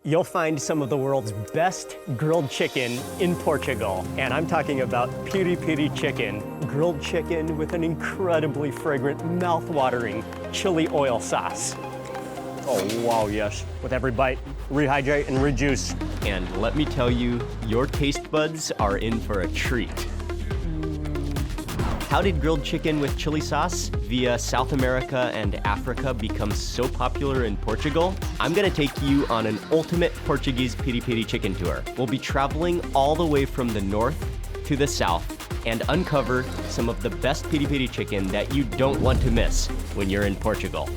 You'll find some of the world's best grilled chicken in Portugal. And I'm talking about Piri Piri chicken, grilled chicken with an incredibly fragrant, mouth-watering chili oil sauce. Oh, wow, yes. With every bite, rehydrate and rejuice. And let me tell you, your taste buds are in for a treat. How did grilled chicken with chili sauce via South America and Africa become so popular in Portugal? I'm gonna take you on an ultimate Portuguese piri piri chicken tour. We'll be traveling all the way from the north to the south and uncover some of the best piri piri chicken that you don't want to miss when you're in Portugal.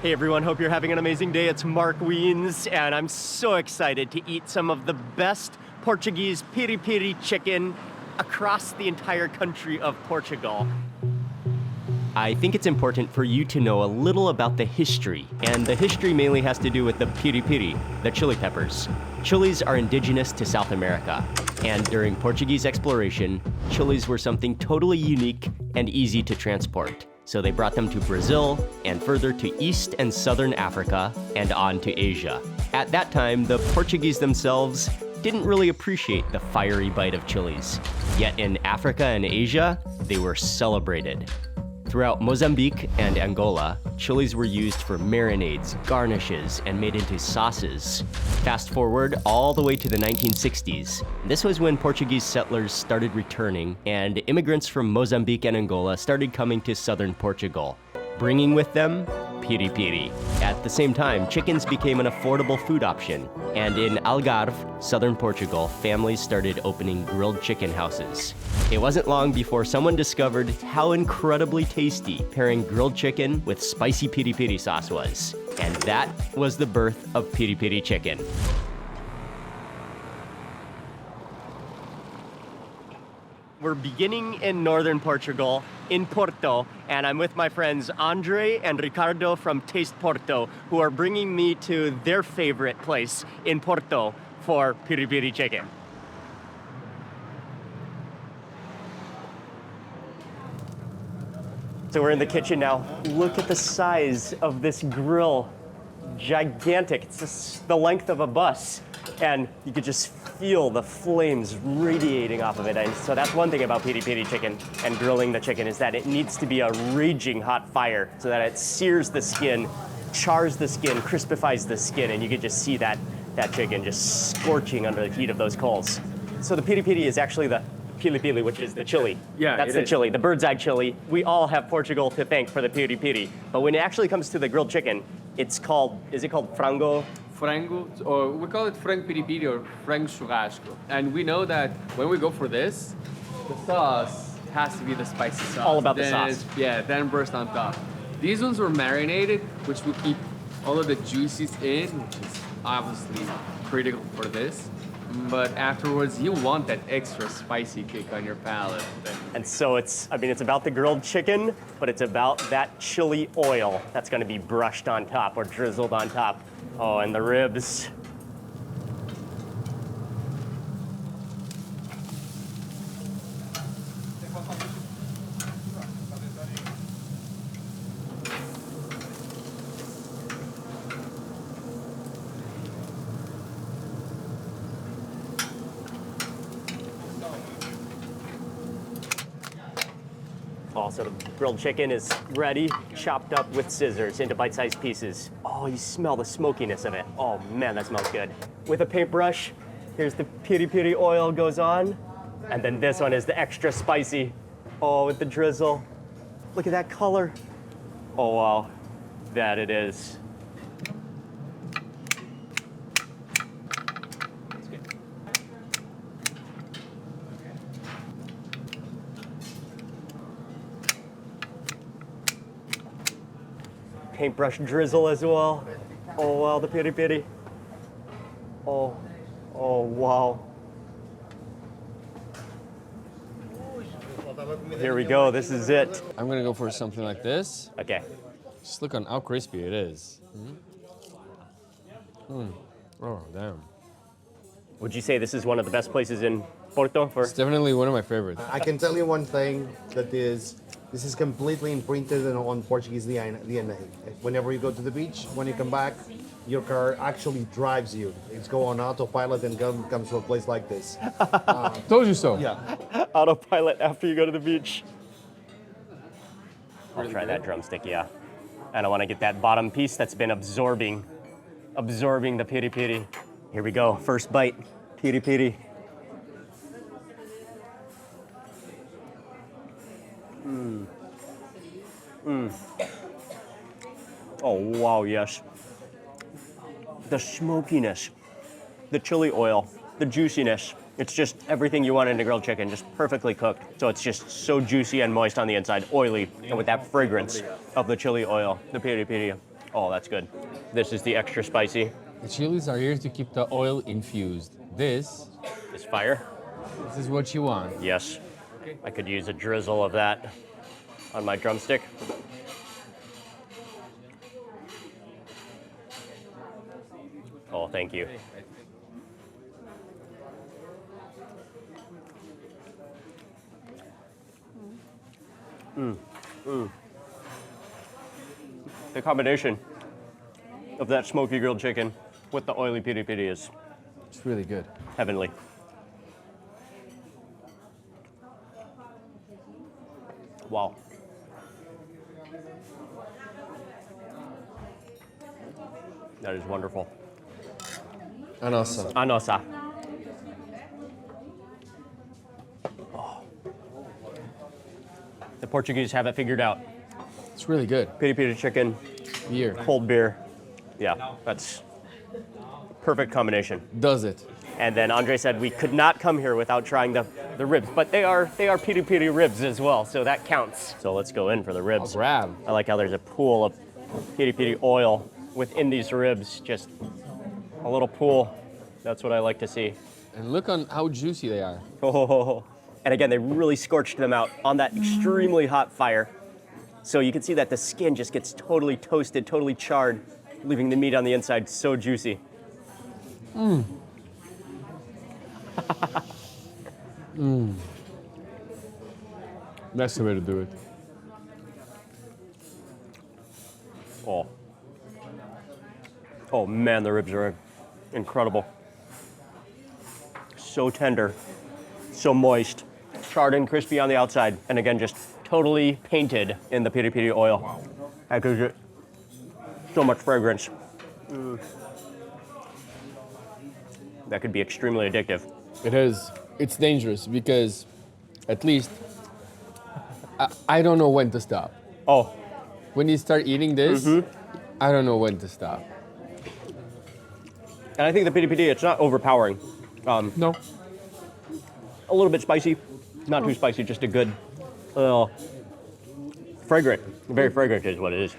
Hey everyone, hope you're having an amazing day. It's Mark Wiens, and I'm so excited to eat some of the best Portuguese piri piri chicken across the entire country of Portugal. I think it's important for you to know a little about the history, and the history mainly has to do with the piri piri, the chili peppers. Chilies are indigenous to South America, and during Portuguese exploration, chilies were something totally unique and easy to transport. So they brought them to Brazil, and further to East and Southern Africa, and on to Asia. At that time, the Portuguese themselves didn't really appreciate the fiery bite of chilies. Yet in Africa and Asia, they were celebrated. Throughout Mozambique and Angola, chilies were used for marinades, garnishes, and made into sauces. Fast forward all the way to the 1960s. This was when Portuguese settlers started returning, and immigrants from Mozambique and Angola started coming to southern Portugal, bringing with them piri piri. At the same time, chickens became an affordable food option, and in Algar, southern Portugal, families started opening grilled chicken houses. It wasn't long before someone discovered how incredibly tasty pairing grilled chicken with spicy piri piri sauce was, and that was the birth of piri piri chicken. We're beginning in northern Portugal, in Porto, and I'm with my friends Andre and Ricardo from Taste Porto, who are bringing me to their favorite place in Porto for piri piri chicken. So we're in the kitchen now. Look at the size of this grill. Gigantic. It's just the length of a bus. And you could just feel the flames radiating off of it. And so that's one thing about piri piri chicken and grilling the chicken, is that it needs to be a raging hot fire so that it sears the skin, chars the skin, crispifies the skin, and you could just see that chicken just scorching under the heat of those coals. So the piri piri is actually the pili pili, which is the chili. Yeah, that's the chili, the bird's eye chili. We all have Portugal to thank for the piri piri. But when it actually comes to the grilled chicken, is it called frango? Frango, or we call it frango piri piri or frango churrasco. And we know that when we go for this, the sauce has to be the spicy sauce. All about the sauce. Then burst on top. These ones were marinated, which will keep all of the juices in, which is obviously critical for this. But afterwards, you want that extra spicy kick on your palate. And so it's about the grilled chicken, but it's about that chili oil that's gonna be brushed on top or drizzled on top. Oh, and the ribs. Also, the grilled chicken is ready, chopped up with scissors into bite-sized pieces. Oh, you smell the smokiness of it. Oh man, that smells good. With a paintbrush, here's the piri piri oil goes on, and then this one is the extra spicy. Oh, with the drizzle. Look at that color. Oh wow, that it is. Paintbrush drizzle as well. Oh wow, the piri piri. Oh wow. Here we go, this is it. I'm gonna go for something like this. Okay. Just look on how crispy it is. Oh, damn. Would you say this is one of the best places in Porto for? It's definitely one of my favorites. I can tell you one thing that is This is completely imprinted on Portuguese DNA. Whenever you go to the beach, when you come back, your car actually drives you. It's go on autopilot and comes to a place like this. Told you so. Yeah. Autopilot after you go to the beach. I'll Really try good. that drumstick, yeah. And I want to get that bottom piece that's been absorbing the piri piri. Here we go, first bite, piri piri. Oh, wow, yes. The smokiness, the chili oil, the juiciness. It's just everything you want in a grilled chicken, just perfectly cooked. So it's just so juicy and moist on the inside, oily, and with that fragrance of the chili oil, the piri piri. Oh, that's good. This is the extra spicy. The chilies are here to keep the oil infused. This Is fire? is what you want. Yes. I could use a drizzle of that on my drumstick. Oh, thank you. The combination of that smoky grilled chicken with the oily piri piri is It's really good. heavenly. Wow. That is wonderful. Anosa. Anosa. Oh. The Portuguese have it figured out. It's really good. Piri piri chicken, Here. cold beer. Yeah, that's perfect combination. Does it? And then Andre said we could not come here without trying the ribs, but they are piri piri ribs as well, so that counts. So let's go in for the I'll ribs. grab. I like how there's a pool of piri piri oil within these ribs, just a little pool. That's what I like to see. And look on how juicy they are. Oh, and again, they really scorched them out on that extremely hot fire. So you can see that the skin just gets totally toasted, totally charred, leaving the meat on the inside so juicy. That's the way to do it. Oh. Oh man, the ribs are incredible. So tender, so moist, charred and crispy on the outside, and again, just totally painted in the piri piri oil. That gives it so much fragrance. That could be extremely addictive. It is. It's dangerous because at least I don't know when to stop. Oh, When you start eating this, I don't know when to stop. and I think the piri piri, it's not overpowering. No. A little bit spicy, not too spicy, just a good, fragrant, very fragrant is what it is.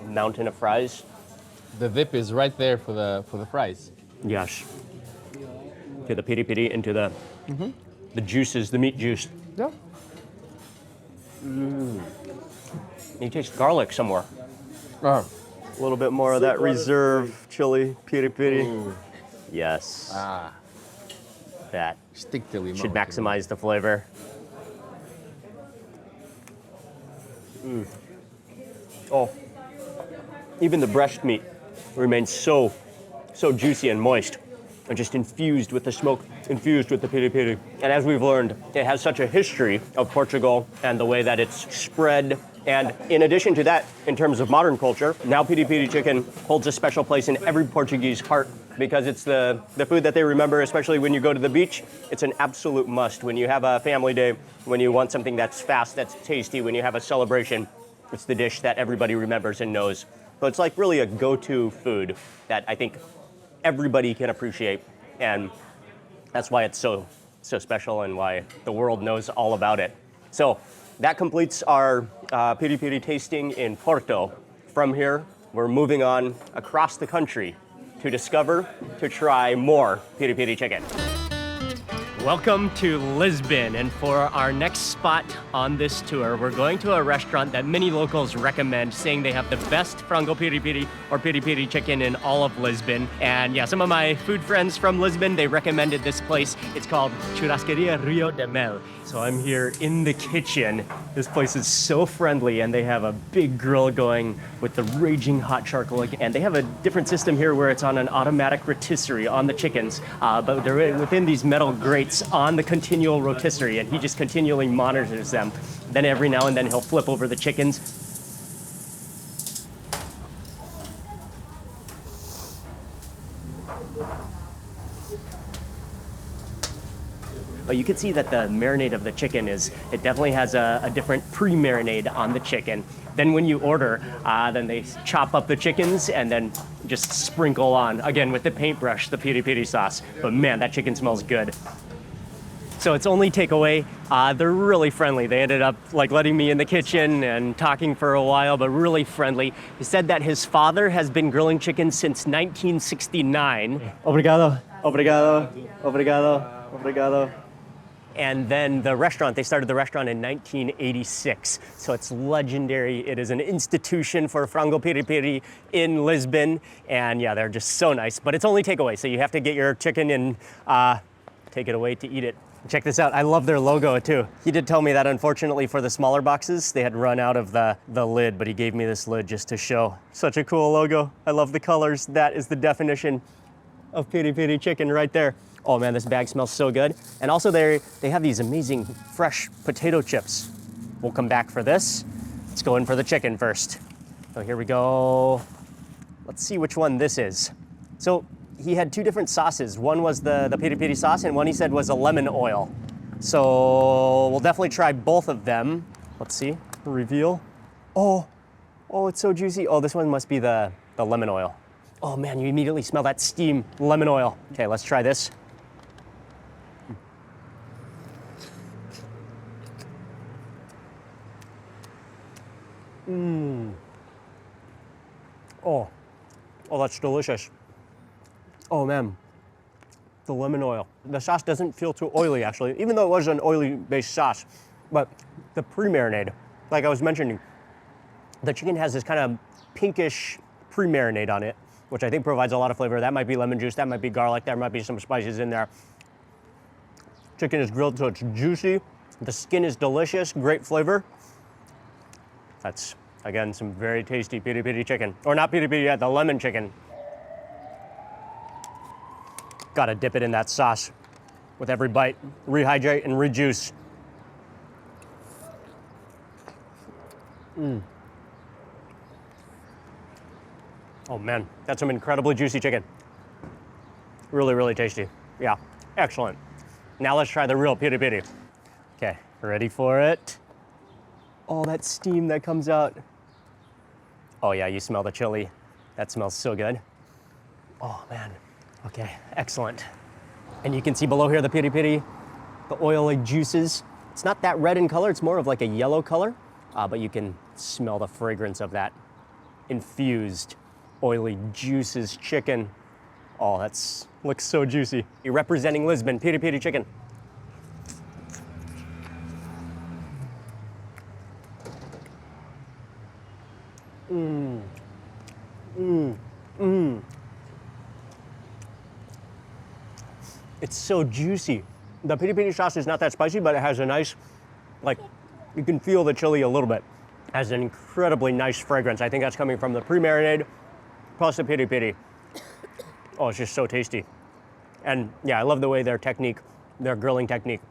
Mountain of fries. The dip is right there for the fries. Yes. To the piri piri into the juices, the meat juice. Yeah. You taste garlic somewhere. Ah. A little bit more of that reserve chili piri piri. Yes. Ah. That Stick to limon. should maximize the flavor. Oh, even the breast meat remains so juicy and moist, and just infused with the smoke, infused with the piri piri. And as we've learned, it has such a history of Portugal and the way that it's spread. And in addition to that, in terms of modern culture, now piri piri chicken holds a special place in every Portuguese heart because it's the food that they remember, especially when you go to the beach. It's an absolute must. When you have a family day, when you want something that's fast, that's tasty, when you have a celebration, it's the dish that everybody remembers and knows. So it's like really a go-to food that I think everybody can appreciate. And that's why it's so special and why the world knows all about it. So that completes our piri piri tasting in Porto. From here, we're moving on across the country to discover, to try more piri piri chicken. Welcome to Lisbon, and for our next spot on this tour, we're going to a restaurant that many locals recommend, saying they have the best frango piri piri or piri piri chicken in all of Lisbon. And yeah, some of my food friends from Lisbon, they recommended this place. It's called Churas Rio de Mel. So I'm here in the kitchen. This place is so friendly, and they have a big grill going with the raging hot charcoal. And they have a different system here where it's on an automatic rotisserie on the chickens, but they're within these metal grates on the continual rotisserie, and he just continually monitors them. Then every now and then he'll flip over the chickens. But you can see that the marinade of the chicken it definitely has a different pre-marinade on the chicken. Then when you order, then they chop up the chickens and then just sprinkle on, again with the paintbrush, the piri piri sauce. But man, that chicken smells good. So it's only takeaway. They're really friendly. They ended up letting me in the kitchen and talking for a while, but really friendly. He said that his father has been grilling chicken since 1969. Obrigado, obrigado, obrigado, obrigado. And then they started the restaurant in 1986. So it's legendary. It is an institution for frango piri piri in Lisbon. And yeah, they're just so nice, but it's only takeaway. So you have to get your chicken and take it away to eat it. Check this out, I love their logo too. He did tell me that unfortunately for the smaller boxes, they had run out of the lid, but he gave me this lid just to show. Such a cool logo. I love the colors. That is the definition of piri piri chicken right there. Oh man, this bag smells so good. And also they have these amazing fresh potato chips. We'll come back for this. Let's go in for the chicken first. So here we go. Let's see which one this is. So he had two different sauces. One was the piri piri sauce, and one he said was a lemon oil. So we'll definitely try both of them. Let's see, reveal. Oh, it's so juicy. Oh, this one must be the lemon oil. Oh man, you immediately smell that steam, lemon oil. Okay, let's try this. Oh, that's delicious. Oh man, the lemon oil. The sauce doesn't feel too oily actually, even though it was an oily based sauce. But the pre-marinade, like I was mentioning, the chicken has this kind of pinkish pre-marinade on it, which I think provides a lot of flavor. That might be lemon juice, that might be garlic, there might be some spices in there. Chicken is grilled so it's juicy. The skin is delicious, great flavor. That's, again, some very tasty piri piri chicken. Or not piri piri yet, the lemon chicken. Gotta dip it in that sauce with every bite. Rehydrate and rejuice. Oh man, that's some incredibly juicy chicken. Really, really tasty. Yeah, excellent. Now let's try the real piri piri. Okay, ready for it? Oh, that steam that comes out. Oh yeah, you smell the chili. That smells so good. Oh man. Okay, excellent. And you can see below here the piri piri, the oily juices. It's not that red in color, it's more of like a yellow color, but you can smell the fragrance of that infused, oily juices chicken. Oh, looks so juicy. You're representing Lisbon, piri piri chicken. It's so juicy. The piri piri sauce is not that spicy, but it has a nice, you can feel the chili a little bit. It has an incredibly nice fragrance. I think that's coming from the pre-marinade plus the piri piri. Oh, it's just so tasty. And yeah, I love the way their grilling technique,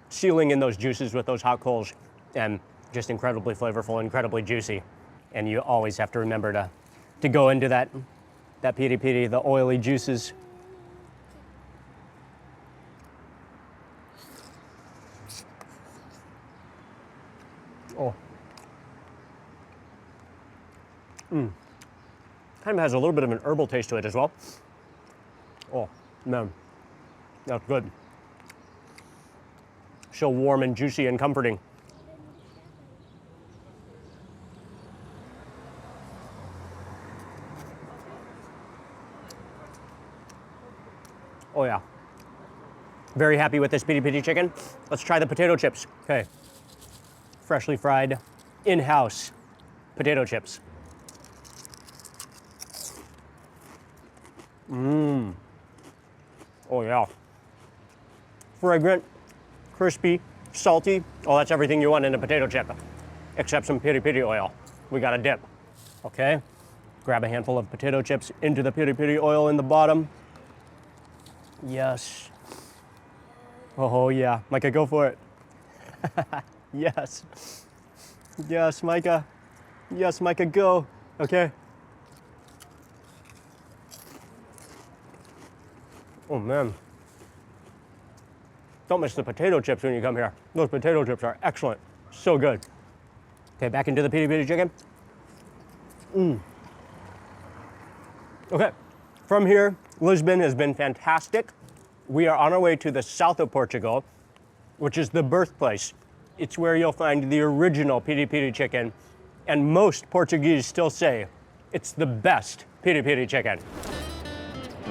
sealing in those juices with those hot coals, and just incredibly flavorful, incredibly juicy. And you always have to remember to go into that piri piri, the oily juices. Oh. Kind of has a little bit of an herbal taste to it as well. Oh, man, that's good. So warm and juicy and comforting. Oh yeah. Very happy with this piri piri chicken. Let's try the potato chips. Okay. Freshly fried, in-house potato chips. Oh yeah. Fragrant, crispy, salty. Oh, that's everything you want in a potato chip, except some piri piri oil. We got a dip. Okay. Grab a handful of potato chips into the piri piri oil in the bottom. Yes. Oh yeah, Micah, go for it. Yes. Yes, Micah. Yes, Micah, go. Okay. Oh man. Don't miss the potato chips when you come here. Those potato chips are excellent. So good. Okay, back into the piri piri chicken. Okay, from here, Lisbon has been fantastic. We are on our way to the south of Portugal, which is the birthplace. It's where you'll find the original piri piri chicken, and most Portuguese still say it's the best piri piri chicken.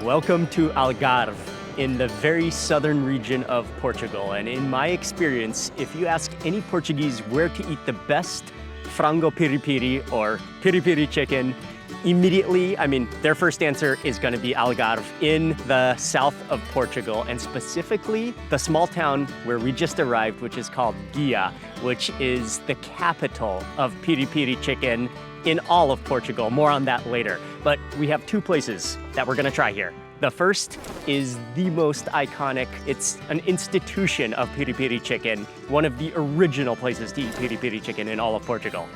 Welcome to Algarve, in the very southern region of Portugal. And in my experience, if you ask any Portuguese where to eat the best frango piri piri or piri piri chicken, immediately, their first answer is gonna be Algarve in the south of Portugal, and specifically the small town where we just arrived, which is called Guia, which is the capital of piri piri chicken in all of Portugal. More on that later. But we have two places that we're gonna try here. The first is the most iconic. It's an institution of piri piri chicken, one of the original places to eat piri piri chicken in all of Portugal.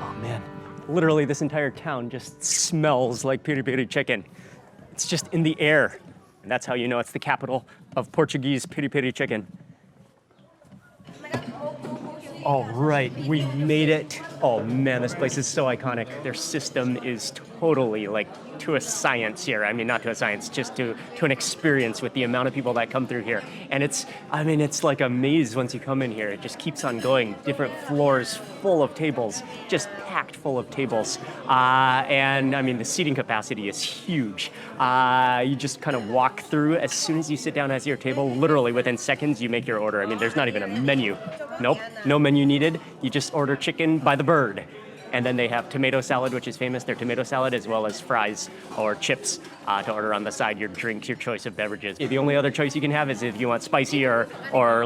Oh man. Literally, this entire town just smells like piri piri chicken. It's just in the air. And that's how you know it's the capital of Portuguese piri piri chicken. All right, we made it. Oh man, this place is so iconic. Their system is totally like to a science here. Not to a science, just to an experience with the amount of people that come through here. And it's like a maze once you come in here. It just keeps on going. Different floors full of tables, just packed full of tables. And the seating capacity is huge. You just kind of walk through. As soon as you sit down at your table, literally within seconds, you make your order. There's not even a menu. Nope, no menu needed. You just order chicken by the bird. And then they have tomato salad, which is famous, their tomato salad, as well as fries or chips to order on the side, your drinks, your choice of beverages. The only other choice you can have is if you want spicy or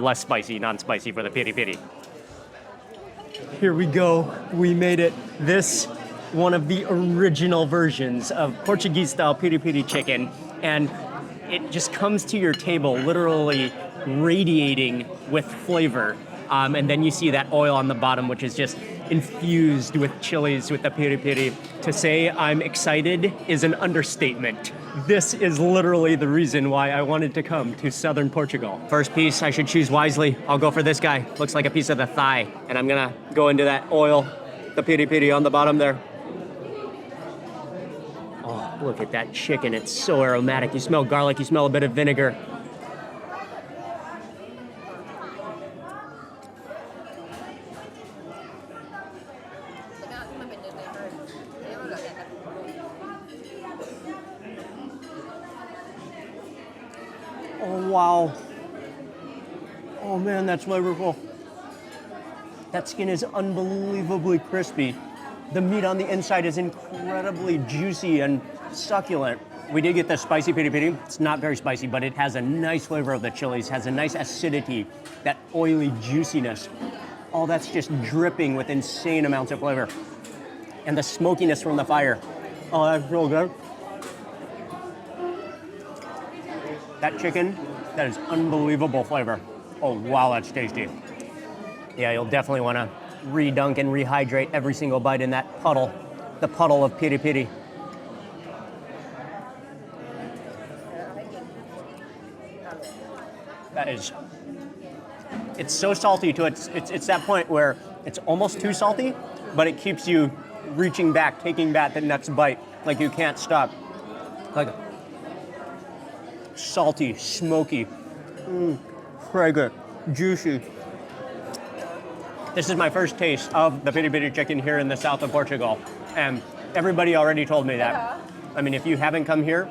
less spicy, non-spicy for the piri piri. Here we go, we made it. This, one of the original versions of Portuguese-style piri piri chicken, and it just comes to your table literally radiating with flavor. And then you see that oil on the bottom, which is just infused with chilies, with the piri piri. To say I'm excited is an understatement. This is literally the reason why I wanted to come to southern Portugal. First piece, I should choose wisely. I'll go for this guy. Looks like a piece of the thigh. And I'm gonna go into that oil, the piri piri on the bottom there. Oh, look at that chicken. It's so aromatic. You smell garlic, you smell a bit of vinegar. Oh, wow. Oh man, that's flavorful. That skin is unbelievably crispy. The meat on the inside is incredibly juicy and succulent. We did get the spicy piri piri. It's not very spicy, but it has a nice flavor of the chilies, has a nice acidity, that oily juiciness. All that's just dripping with insane amounts of flavor. And the smokiness from the fire. Oh, that's real good. That chicken, that is unbelievable flavor. Oh, wow, that's tasty. Yeah, you'll definitely want to redunk and rehydrate every single bite in that puddle, the puddle of piri piri. That is, it's so salty to it's that point where it's almost too salty, but it keeps you reaching back, taking back the next bite, like you can't stop. Like salty, smoky, fragrant, juicy. This is my first taste of the piri piri chicken here in the south of Portugal, and everybody already told me that. I mean, if you haven't come here,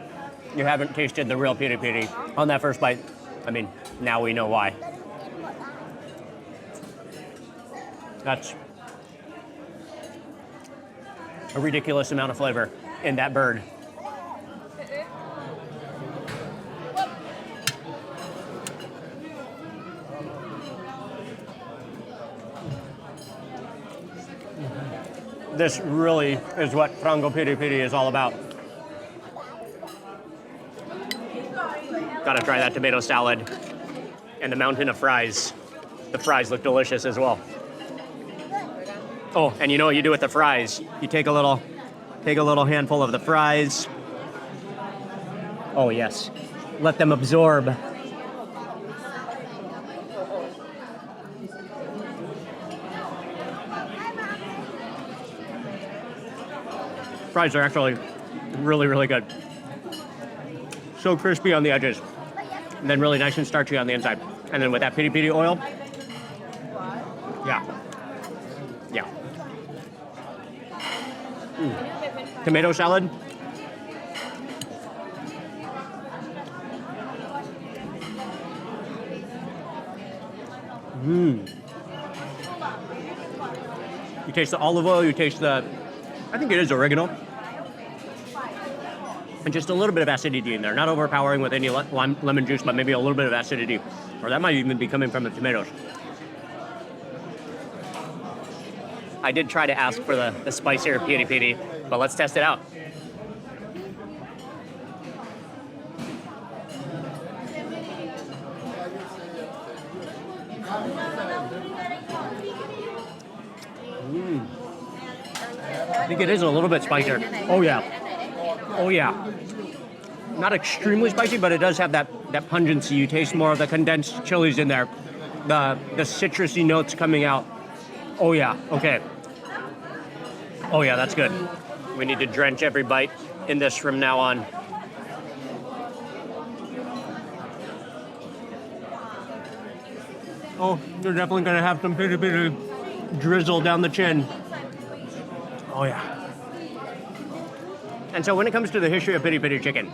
you haven't tasted the real piri piri on that first bite. I mean, now we know why. That's a ridiculous amount of flavor in that bird. This really is what frango piri piri is all about. Gotta try that tomato salad and the mountain of fries. The fries look delicious as well. Oh, and you know what you do with the fries? You take a little handful of the fries. Oh yes, let them absorb. Fries are actually really, really good. So crispy on the edges, and then really nice and starchy on the inside. And then with that piri piri oil, yeah. Tomato salad. You taste the olive oil, you taste the, I think it is oregano. And just a little bit of acidity in there. Not overpowering with any lemon juice, but maybe a little bit of acidity. Or that might even be coming from the tomatoes. I did try to ask for the spicier piri piri, but let's test it out. I think it is a little bit spicier. Oh yeah. Oh yeah. Not extremely spicy, but it does have that pungency. You taste more of the condensed chilies in there. The citrusy notes coming out. Oh yeah, okay. Oh yeah, that's good. We need to drench every bite in this from now on. Oh, you're definitely gonna have some piri piri drizzle down the chin. Oh yeah. And so when it comes to the history of piri piri chicken,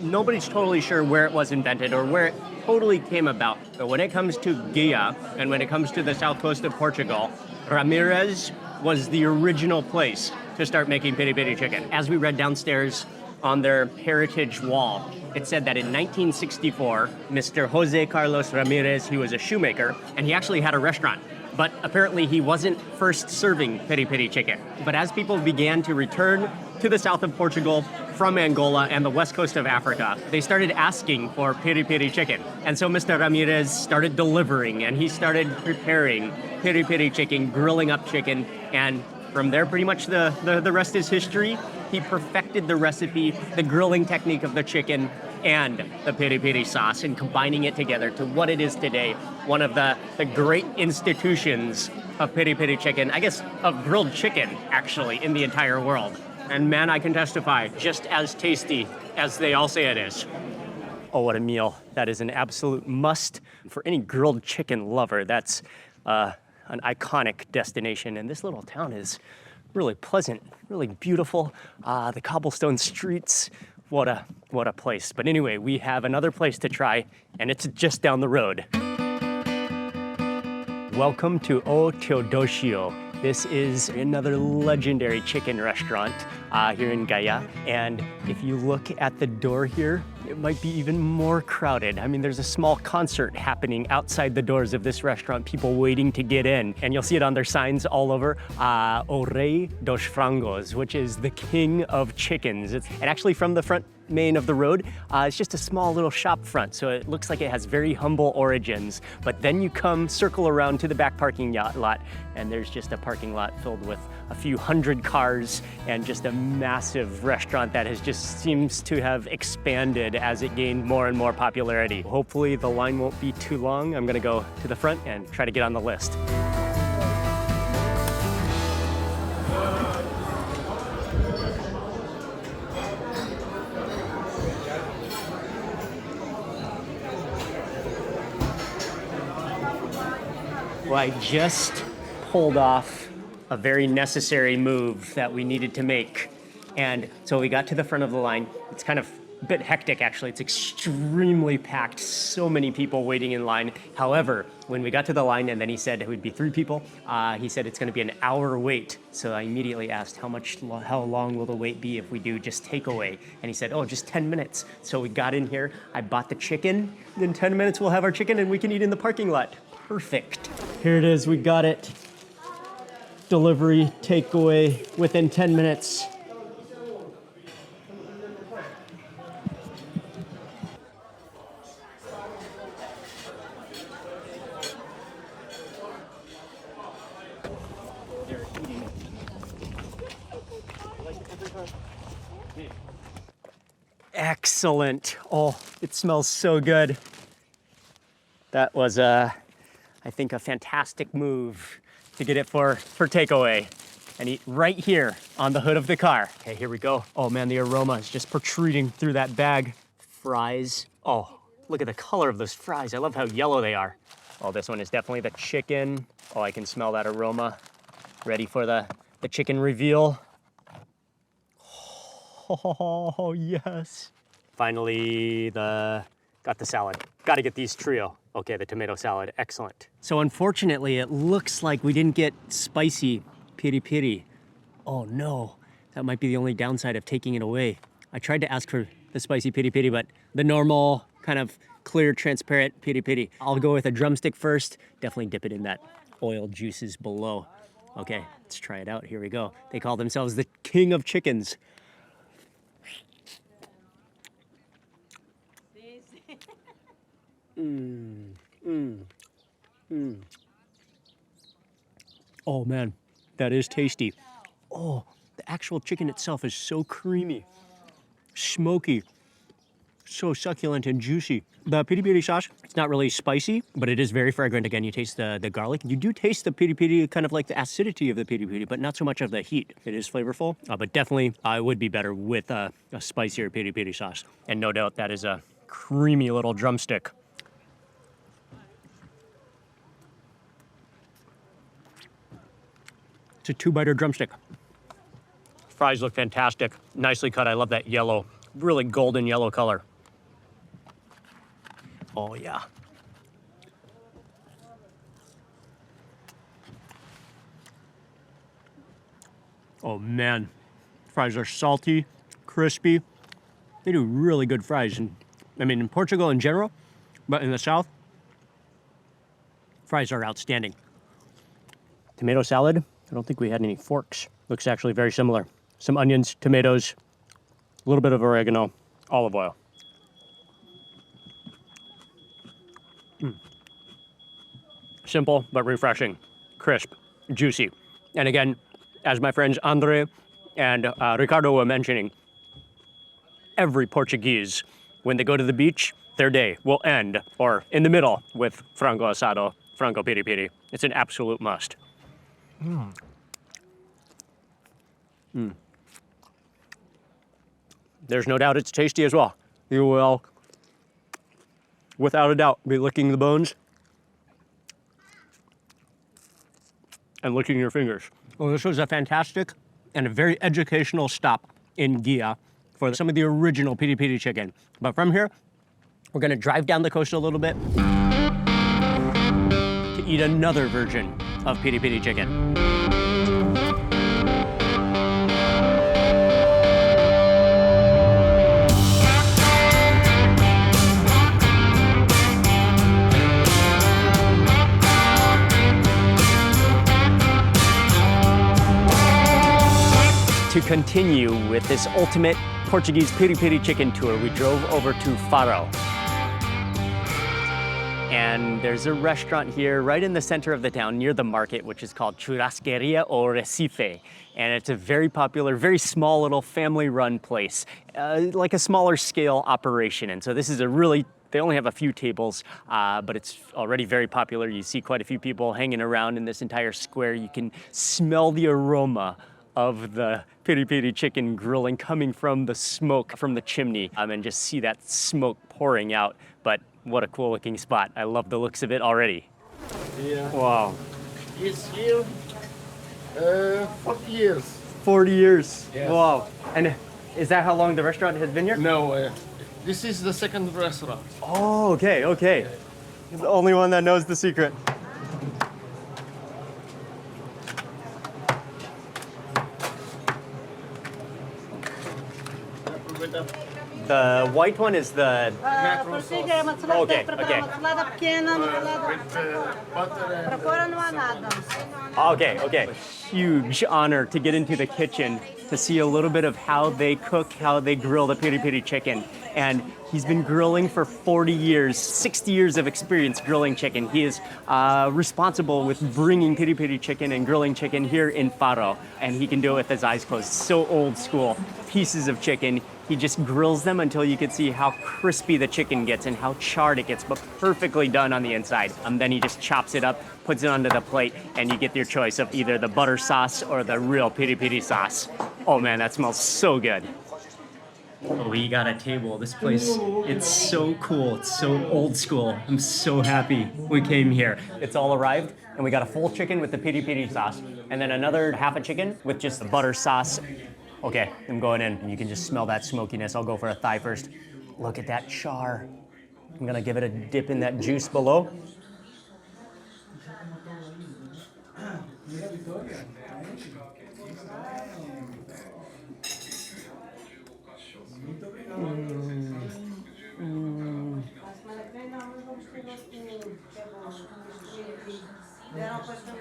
nobody's totally sure where it was invented or where it totally came about. But when it comes to Guia and when it comes to the south coast of Portugal, Ramirez was the original place to start making piri piri chicken. As we read downstairs on their heritage wall, it said that in 1964, Mr. Jose Carlos Ramirez, he was a shoemaker, and he actually had a restaurant. But apparently he wasn't first serving piri piri chicken. But as people began to return to the south of Portugal from Angola and the west coast of Africa, they started asking for piri piri chicken. And so Mr. Ramirez started delivering, and he started preparing piri piri chicken, grilling up chicken, and from there pretty much the rest is history. He perfected the recipe, the grilling technique of the chicken, and the piri piri sauce, and combining it together to what it is today, one of the great institutions of piri piri chicken, I guess of grilled chicken actually in the entire world. And man, I can testify, just as tasty as they all say it is. Oh, what a meal. That is an absolute must for any grilled chicken lover. That's an iconic destination, and this little town is really pleasant, really beautiful. The cobblestone streets, what a place. But anyway, we have another place to try, and it's just down the road. Welcome to O Teodosio. This is another legendary chicken restaurant here in Gaia. And if you look at the door here, it might be even more crowded. I mean, there's a small concert happening outside the doors of this restaurant, people waiting to get in. And you'll see it on their signs all over, O Rei dos Frangos, which is the king of chickens. And actually from the front main of the road, it's just a small little shop front, so it looks like it has very humble origins. But then you circle around to the back parking lot, and there's just a parking lot filled with a few hundred cars and just a massive restaurant that just seems to have expanded as it gained more and more popularity. Hopefully the line won't be too long. I'm gonna go to the front and try to get on the list. Well, I just pulled off a very necessary move that we needed to make. And so we got to the front of the line. It's kind of bit hectic, actually. It's extremely packed. So many people waiting in line. However, when we got to the line and then he said it would be 3 people, he said it's going to be an hour wait. So I immediately asked how long will the wait be if we do just takeaway? And he said, oh, just 10 minutes. So we got in here. I bought the chicken. In 10 minutes, we'll have our chicken and we can eat in the parking lot. Perfect. Here it is. We got it. Delivery, takeaway within 10 minutes. Excellent. Oh, it smells so good. That was, I think, a fantastic move to get it for takeaway and eat right here on the hood of the car. Okay, here we go. Oh man, the aroma is just protruding through that bag. Fries. Oh, look at the color of those fries. I love how yellow they are. Oh, this one is definitely the chicken. Oh, I can smell that aroma. Ready for the chicken reveal. Oh, yes. Finally, got the salad. Got to get these trio. Okay, the tomato salad, excellent. So unfortunately, it looks like we didn't get spicy piri piri. Oh no, that might be the only downside of taking it away. I tried to ask for the spicy piri piri, but the normal kind of clear, transparent piri piri. I'll go with a drumstick first. Definitely dip it in that oil juices below. Okay, let's try it out. Here we go. They call themselves the king of chickens. Oh man, that is tasty. Oh, the actual chicken itself is so creamy, smoky, so succulent and juicy. The piri piri sauce, it's not really spicy, but it is very fragrant. Again, you taste the garlic. You do taste the piri piri, kind of like the acidity of the piri piri, but not so much of the heat. It is flavorful, but definitely I would be better with a spicier piri piri sauce. And no doubt that is a creamy little drumstick. It's a 2-biter drumstick. Fries look fantastic. Nicely cut. I love that yellow, really golden yellow color. Oh yeah. Oh man, fries are salty, crispy. They do really good fries. And I mean, in Portugal in general, but in the South, fries are outstanding. Tomato salad. I don't think we had any forks. Looks actually very similar. Some onions, tomatoes, a little bit of oregano, olive oil. Simple but refreshing, crisp, juicy. And again, as my friends Andre and Ricardo were mentioning, every Portuguese, when they go to the beach, their day will end, or in the middle, with frango asado, frango piri piri. It's an absolute must. There's no doubt it's tasty as well. You will, without a doubt, be licking the bones and licking your fingers. Well, this was a fantastic and a very educational stop in Gia for some of the original piri piri chicken. But from here, we're gonna drive down the coast a little bit to eat another version of piri piri chicken. To continue with this ultimate Portuguese piri piri chicken tour, we drove over to Faro. And there's a restaurant here right in the center of the town near the market, which is called Churrascaria o Recife. And it's a very popular, very small little family-run place, like a smaller scale operation. And so this is they only have a few tables, but it's already very popular. You see quite a few people hanging around in this entire square. You can smell the aroma of the piri piri chicken grilling coming from the smoke from the chimney, and just see that smoke pouring out. But what a cool looking spot. I love the looks of it already. Yeah. Wow. It's here 40 years. 40 years. Yes. Wow. And is that how long the restaurant has been here? No, This is the second restaurant. Oh, okay, okay. You're the only one that knows the secret. The white one is the... Prossiga, uma salada, Okay, preparar okay. uma salada pequena, uma salada... With butter and... Para fora não há nada. Okay, okay. Huge honor to get into the kitchen to see a little bit of how they cook, how they grill the piri piri chicken. And he's been grilling for 40 years, 60 years of experience grilling chicken. He is responsible with bringing piri piri chicken and grilling chicken here in Faro. And he can do it with his eyes closed. So old school. Pieces of chicken. He just grills them until you can see how crispy the chicken gets and how charred it gets, but perfectly done on the inside. And then he just chops it up, puts it onto the plate, and you get your choice of either the butter sauce or the real piri piri sauce. Oh man, that smells so good. We got a table. This place, it's so cool. It's so old school. I'm so happy we came here. It's all arrived, and we got a full chicken with the piri piri sauce, and then another half a chicken with just the butter sauce. Okay, I'm going in. You can just smell that smokiness. I'll go for a thigh first. Look at that char. I'm gonna give it a dip in that juice below.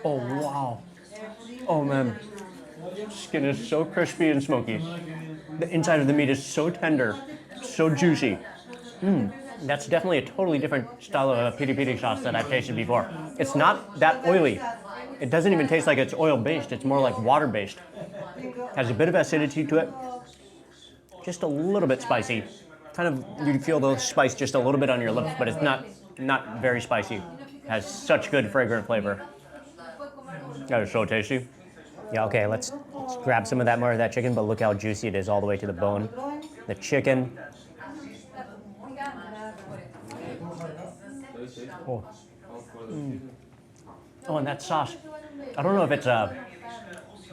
Oh, wow. Oh, man. Skin is so crispy and smoky. The inside of the meat is so tender, so juicy. That's definitely a totally different style of piri piri sauce that I've tasted before. It's not that oily. It doesn't even taste like it's oil-based. It's more like water-based. Has a bit of acidity to it. Just a little bit spicy. Kind of, you feel the spice just a little bit on your lips, but it's not very spicy. Has such good fragrant flavor. That is so tasty. Yeah, okay, let's grab some of that more of that chicken, but look how juicy it is all the way to the bone. The chicken. Oh, oh, and that sauce. I don't know if it's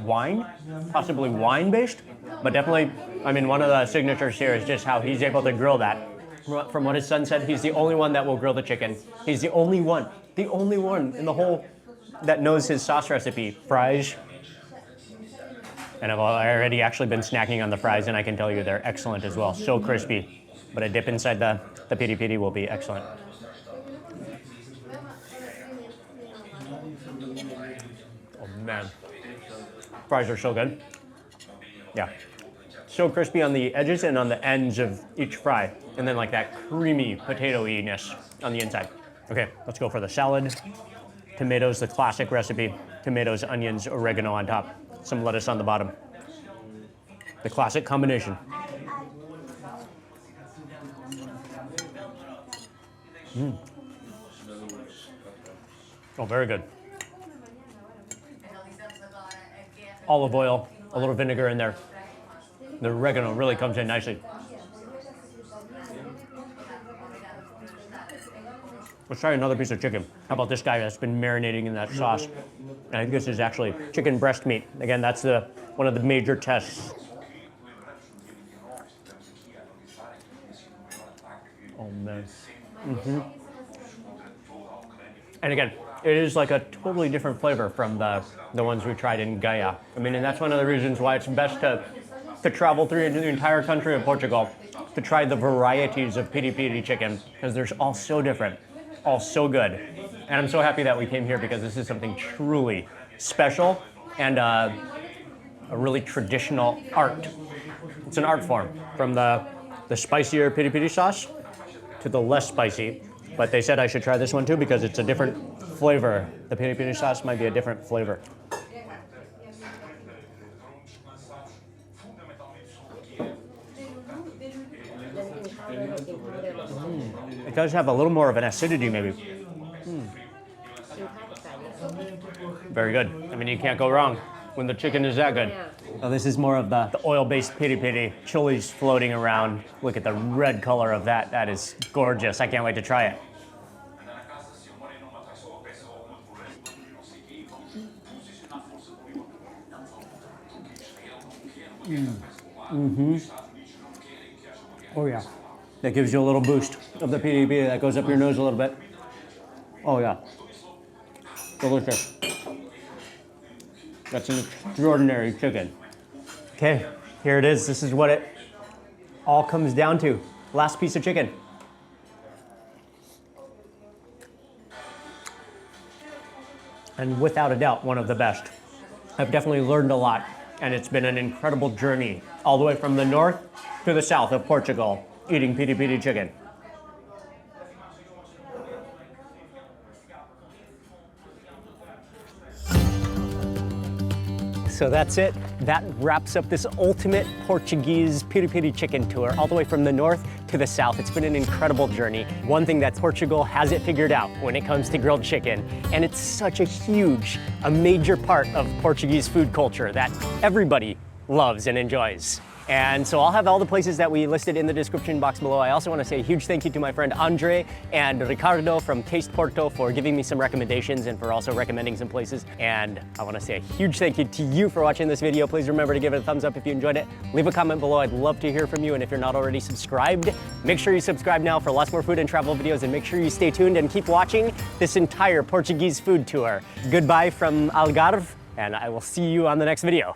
wine, possibly wine-based, but definitely, I mean, one of the signatures here is just how he's able to grill that. From what his son said, he's the only one that will grill the chicken. He's the only one in the whole that knows his sauce recipe. Fries. And I've already actually been snacking on the fries, and I can tell you they're excellent as well. So crispy. But a dip inside the piri piri will be excellent. Oh man. Fries are so good. Yeah. So crispy on the edges and on the ends of each fry. And then like that creamy potato-y-ness on the inside. Okay, let's go for the salad. Tomatoes, the classic recipe. Tomatoes, onions, oregano on top. Some lettuce on the bottom. The classic combination. Oh, very good. Olive oil, a little vinegar in there. The oregano really comes in nicely. Let's try another piece of chicken. How about this guy that's been marinating in that sauce? I think this is actually chicken breast meat. Again, that's one of the major tests. Oh man. And again, it is like a totally different flavor from the ones we tried in Gaia. I mean, and that's one of the reasons why it's best to travel through the entire country of Portugal to try the varieties of piri piri chicken, because they're all so different, all so good. And I'm so happy that we came here because this is something truly special and a really traditional art. It's an art form, from the spicier piri piri sauce to the less spicy. But they said I should try this one too because it's a different flavor. The piri piri sauce might be a different flavor. It does have a little more of an acidity maybe. Very good. I mean, you can't go wrong when the chicken is that good. So this is more of the oil-based piri piri. Chilies floating around. Look at the red color of that. That is gorgeous. I can't wait to try it. Oh yeah. that gives you a little boost of the piri piri that goes up your nose a little bit. Oh yeah, delicious. That's an extraordinary chicken. Okay, here it is. This is what it all comes down to. Last piece of chicken. And without a doubt, one of the best. I've definitely learned a lot, and it's been an incredible journey all the way from the north to the south of Portugal, eating piri piri chicken. So that's it. That wraps up this ultimate Portuguese piri piri chicken tour, all the way from the north to the south. It's been an incredible journey. One thing that Portugal has it figured out when it comes to grilled chicken, and it's such a major part of Portuguese food culture that everybody loves and enjoys. And so I'll have all the places that we listed in the description box below. I also want to say a huge thank you to my friend Andre and Ricardo from Taste Porto for giving me some recommendations and for also recommending some places. And I want to say a huge thank you to you for watching this video. Please remember to give it a thumbs up if you enjoyed it. Leave a comment below. I'd love to hear from you. And if you're not already subscribed, make sure you subscribe now for lots more food and travel videos. And make sure you stay tuned and keep watching this entire Portuguese food tour. Goodbye from Algar, and I will see you on the next video.